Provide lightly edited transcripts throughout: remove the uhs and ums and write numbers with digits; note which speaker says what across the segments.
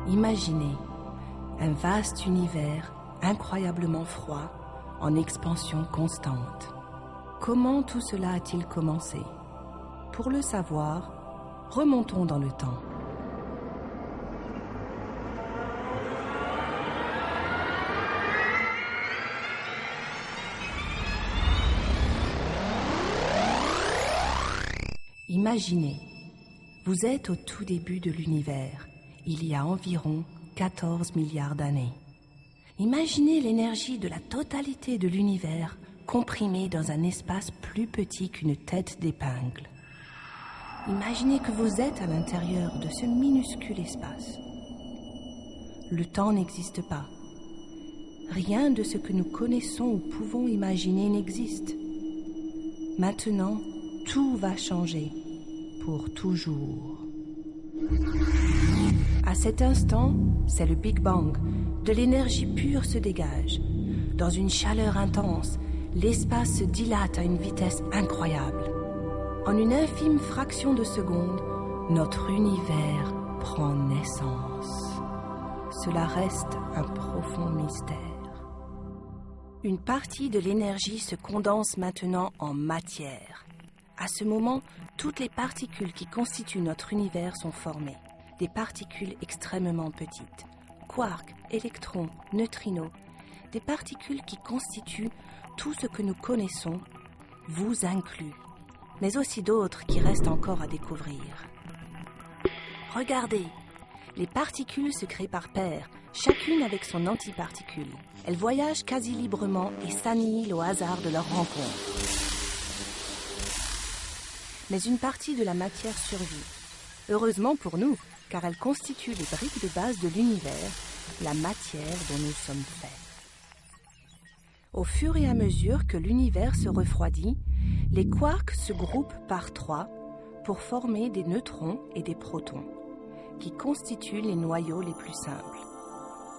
Speaker 1: Imaginez un vaste univers incroyablement froid, en expansion constante. Comment tout cela a-t-il commencé? Pour le savoir, remontons dans le temps. Imaginez, vous êtes au tout début de l'univers, il y a environ 14 milliards d'années. Imaginez l'énergie de la totalité de l'univers comprimée dans un espace plus petit qu'une tête d'épingle. Imaginez que vous êtes à l'intérieur de ce minuscule espace. Le temps n'existe pas. Rien de ce que nous connaissons ou pouvons imaginer n'existe. Maintenant, tout va changer, pour toujours. À cet instant, c'est le Big Bang. De l'énergie pure se dégage. Dans une chaleur intense, l'espace se dilate à une vitesse incroyable. En une infime fraction de seconde, notre univers prend naissance. Cela reste un profond mystère. Une partie de l'énergie se condense maintenant en matière. À ce moment, toutes les particules qui constituent notre univers sont formées. Des particules extrêmement petites. Quarks, électrons, neutrinos. Des particules qui constituent tout ce que nous connaissons, vous inclus. Mais aussi d'autres qui restent encore à découvrir. Regardez, les particules se créent par paires, chacune avec son antiparticule. Elles voyagent quasi librement et s'annihilent au hasard de leur rencontre. Mais une partie de la matière survit. Heureusement pour nous, car elle constitue les briques de base de l'univers, la matière dont nous sommes faits. Au fur et à mesure que l'univers se refroidit, les quarks se groupent par 3 pour former des neutrons et des protons, qui constituent les noyaux les plus simples.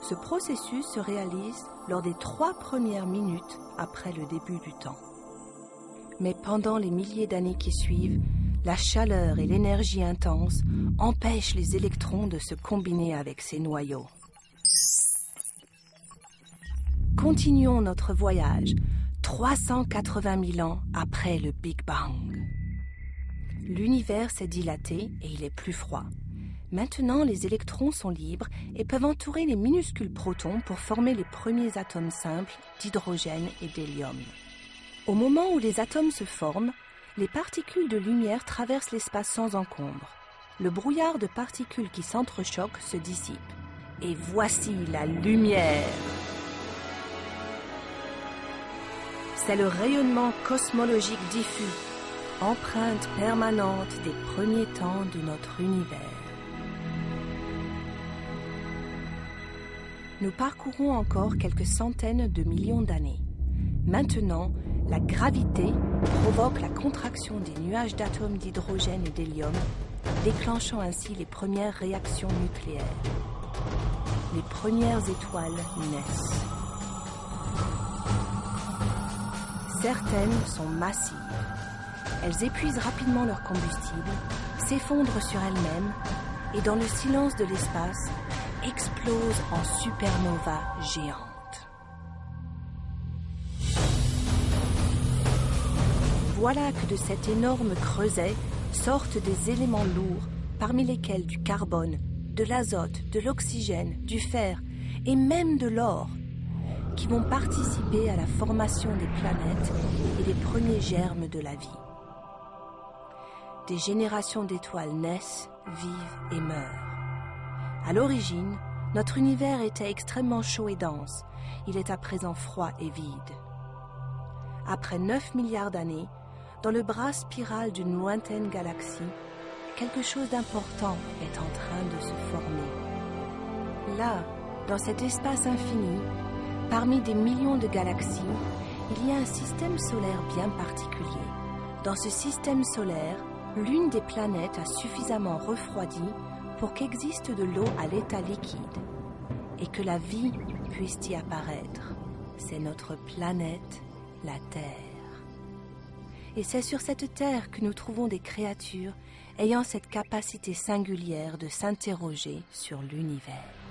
Speaker 1: Ce processus se réalise lors des 3 premières minutes après le début du temps. Mais pendant les milliers d'années qui suivent, la chaleur et l'énergie intense empêchent les électrons de se combiner avec ces noyaux. Continuons notre voyage, 380 000 ans après le Big Bang. L'univers s'est dilaté et il est plus froid. Maintenant, les électrons sont libres et peuvent entourer les minuscules protons pour former les premiers atomes simples d'hydrogène et d'hélium. Au moment où les atomes se forment, les particules de lumière traversent l'espace sans encombre. Le brouillard de particules qui s'entrechoquent se dissipe. Et voici la lumière. C'est le rayonnement cosmologique diffus, empreinte permanente des premiers temps de notre univers. Nous parcourons encore quelques centaines de millions d'années. Maintenant, la gravité provoque la contraction des nuages d'atomes d'hydrogène et d'hélium, déclenchant ainsi les premières réactions nucléaires. Les premières étoiles naissent. Certaines sont massives. Elles épuisent rapidement leur combustible, s'effondrent sur elles-mêmes et dans le silence de l'espace, explosent en supernova géantes. Voilà que de cet énorme creuset sortent des éléments lourds, parmi lesquels du carbone, de l'azote, de l'oxygène, du fer et même de l'or, qui vont participer à la formation des planètes et des premiers germes de la vie. Des générations d'étoiles naissent, vivent et meurent. À l'origine, notre univers était extrêmement chaud et dense. Il est à présent froid et vide. Après 9 milliards d'années, dans le bras spiral d'une lointaine galaxie, quelque chose d'important est en train de se former. Là, dans cet espace infini, parmi des millions de galaxies, il y a un système solaire bien particulier. Dans ce système solaire, l'une des planètes a suffisamment refroidi pour qu'existe de l'eau à l'état liquide et que la vie puisse y apparaître. C'est notre planète, la Terre. Et c'est sur cette terre que nous trouvons des créatures ayant cette capacité singulière de s'interroger sur l'univers.